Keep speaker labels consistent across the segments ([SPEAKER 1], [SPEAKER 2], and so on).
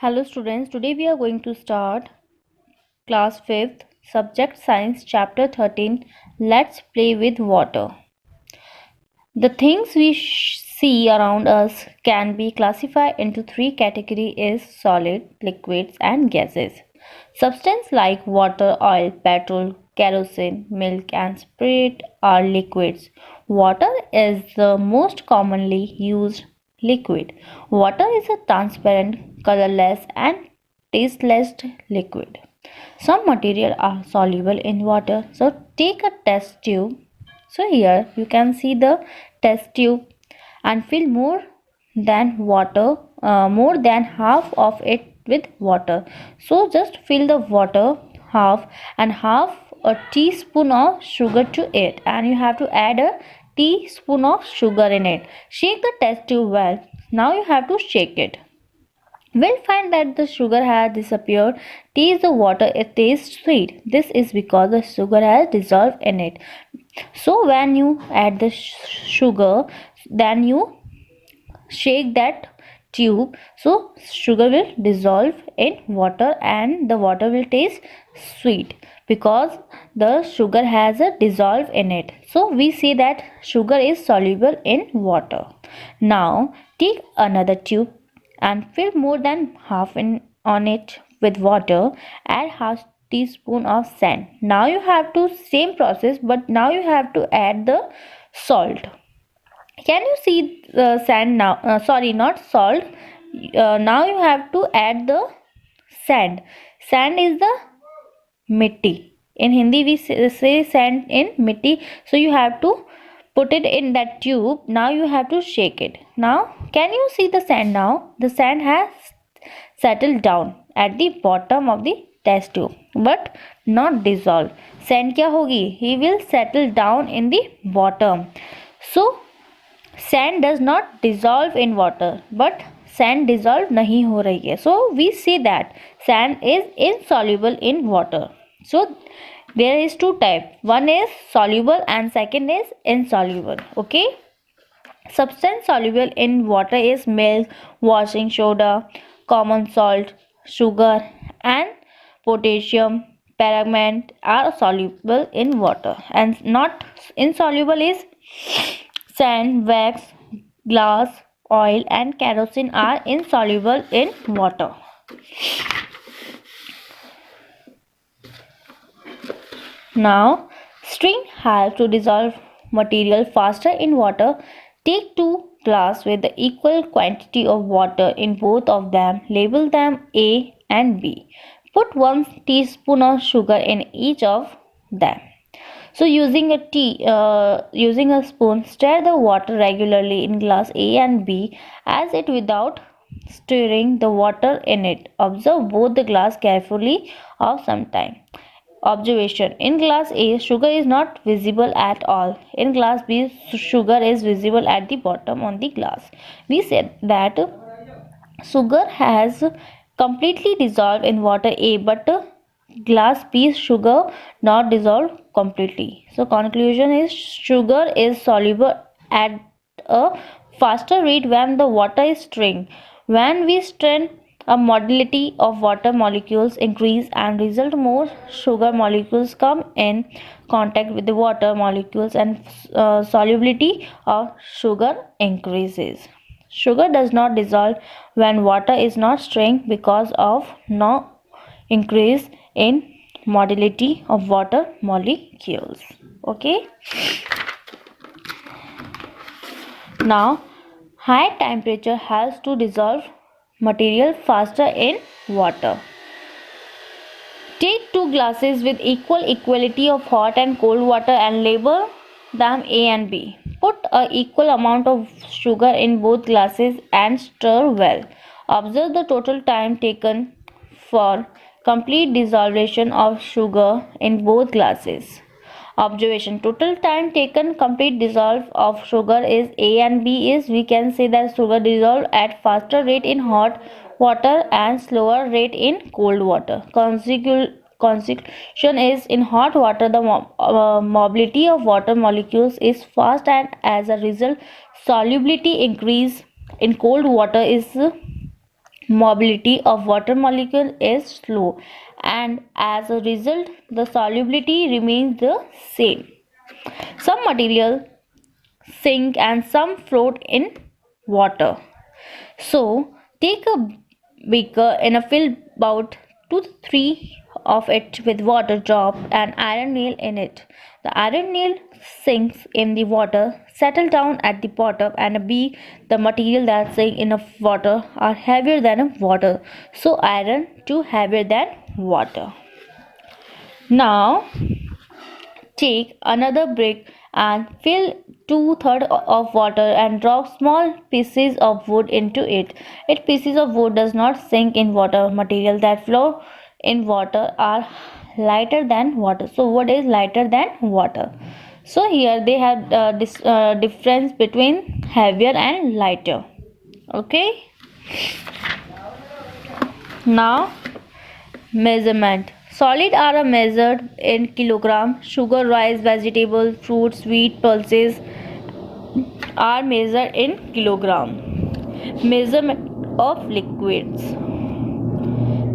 [SPEAKER 1] Hello students, today we are going to start class 5th, subject science, chapter 13. Let's play with water. The things we see around us can be classified into three categories: is solid, liquids and gases. Substances like water, oil, petrol, kerosene, milk and spirit are liquids. Water is the most commonly used liquid. Water is a transparent, colorless and tasteless liquid. Some materials are soluble in water. So take a test tube. So here you can see the test tube and fill more than half of it with water. So just fill the water half and half a teaspoon of sugar to it, and you have to add a teaspoon of sugar in it. Shake the test tube well. Now you have to shake it. We'll find that the sugar has disappeared. Taste the water, it tastes sweet. This is because the sugar has dissolved in it. So when you add the sugar, then you shake that tube, so sugar will dissolve in water and the water will taste sweet because the sugar has a dissolve in it. So we see that sugar is soluble in water. Now take another tube and fill more than half on it with water. Add half teaspoon of sand. Now you have to same process, but now you have to add the salt. Can you see the sand now? Sorry, not salt. Now you have to add the sand. Sand is the mitti. In Hindi we say sand in mitti. So you have to put it in that tube. Now you have to shake it. Now can you see the sand now? The sand has settled down at the bottom of the test tube but not dissolved. Sand क्या होगी? He will settle down in the bottom. So sand does not dissolve in water, but sand dissolve नहीं हो रही है. So we say that sand is insoluble in water. So there is two types. One is soluble and second is insoluble. Okay. Substance soluble in water is milk, washing soda, common salt, sugar and potassium permanganate are soluble in water, and not insoluble is sand, wax, glass, oil and kerosene are insoluble in water. Now, string helps to dissolve material faster in water. Take two glasses with the equal quantity of water in both of them. Label them A and B. Put 1 teaspoon of sugar in each of them. So using a spoon, stir the water regularly in glass A and B, as it without stirring the water in it. Observe both the glass carefully of some time. Observation: in glass A, sugar is not visible at all. In glass B, sugar is visible at the bottom on the glass. We said that sugar has completely dissolved in water A, but glass B sugar not dissolved completely. So conclusion is sugar is soluble at a faster rate when the water is strained. When we strain, a motility of water molecules increase and result more sugar molecules come in contact with the water molecules, and solubility of sugar increases. Sugar does not dissolve when water is not strained because of no increase in motility of water molecules. Okay. Now, high temperature helps to dissolve material faster in water. Take two glasses with equality of hot and cold water and label them A and B. Put a equal amount of sugar in both glasses and stir well. Observe the total time taken for complete dissolution of sugar in both glasses. Observation: total time taken complete dissolve of sugar is A and B is, we can say that sugar dissolve at faster rate in hot water and slower rate in cold water. Consequence is, in hot water the mobility of water molecules is fast, and as a result solubility increase. In cold water is mobility of water molecule is slow, and as a result the solubility remains the same. Some material sink and some float in water. So take a beaker and fill about 2 to 3 of it with water, drop an iron nail in it. The iron nail sinks in the water, settle down at the bottom, and be the material that sink in water are heavier than water. So iron too heavier than water. Now take another brick and fill 2/3 of water and drop small pieces of wood into it. If pieces of wood does not sink in water, material that float in water are lighter than water. So wood is lighter than water. So here they have this difference between heavier and lighter. Okay. Now measurement. Solid are measured in kilogram. Sugar, rice, vegetable, fruits, wheat, pulses are measured in kilogram. Measurement of liquids.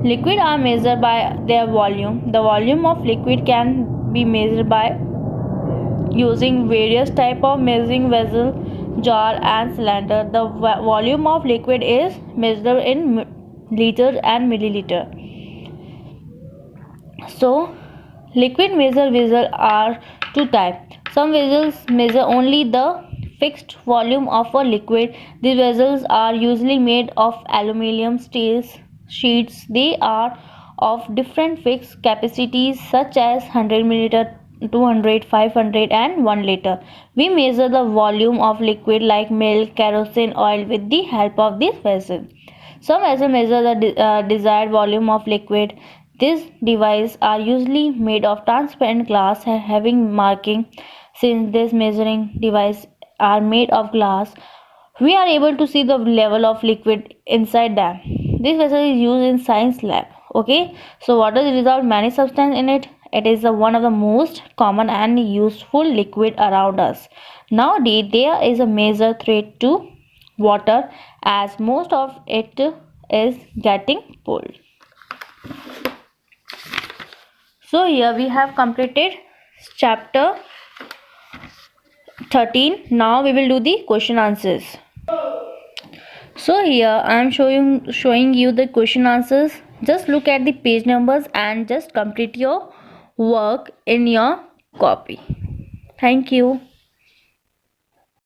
[SPEAKER 1] Liquid are measured by their volume. The volume of liquid can be measured by using various type of measuring vessel, jar and cylinder. The volume of liquid is measured in liter and milliliter. So liquid measure vessels are two types. Some vessels measure only the fixed volume of a liquid. These vessels are usually made of aluminum, steel sheets. They are of different fixed capacities such as 100 milliliter, 200, 500 and 1 liter. We measure the volume of liquid like milk, kerosene oil with the help of this vessel. Some vessels measure the desired volume of liquid. These devices are usually made of transparent glass having marking. Since these measuring devices are made of glass, we are able to see the level of liquid inside them. This vessel is used in science lab. Okay, so water is dissolved many substances in it. It is one of the most common and useful liquid around us. Nowadays, there is a major threat to water as most of it is getting pulled. So here we have completed chapter 13. Now we will do the question answers. So here I am showing you the question answers. Just look at the page numbers and just complete your work in your copy. Thank you.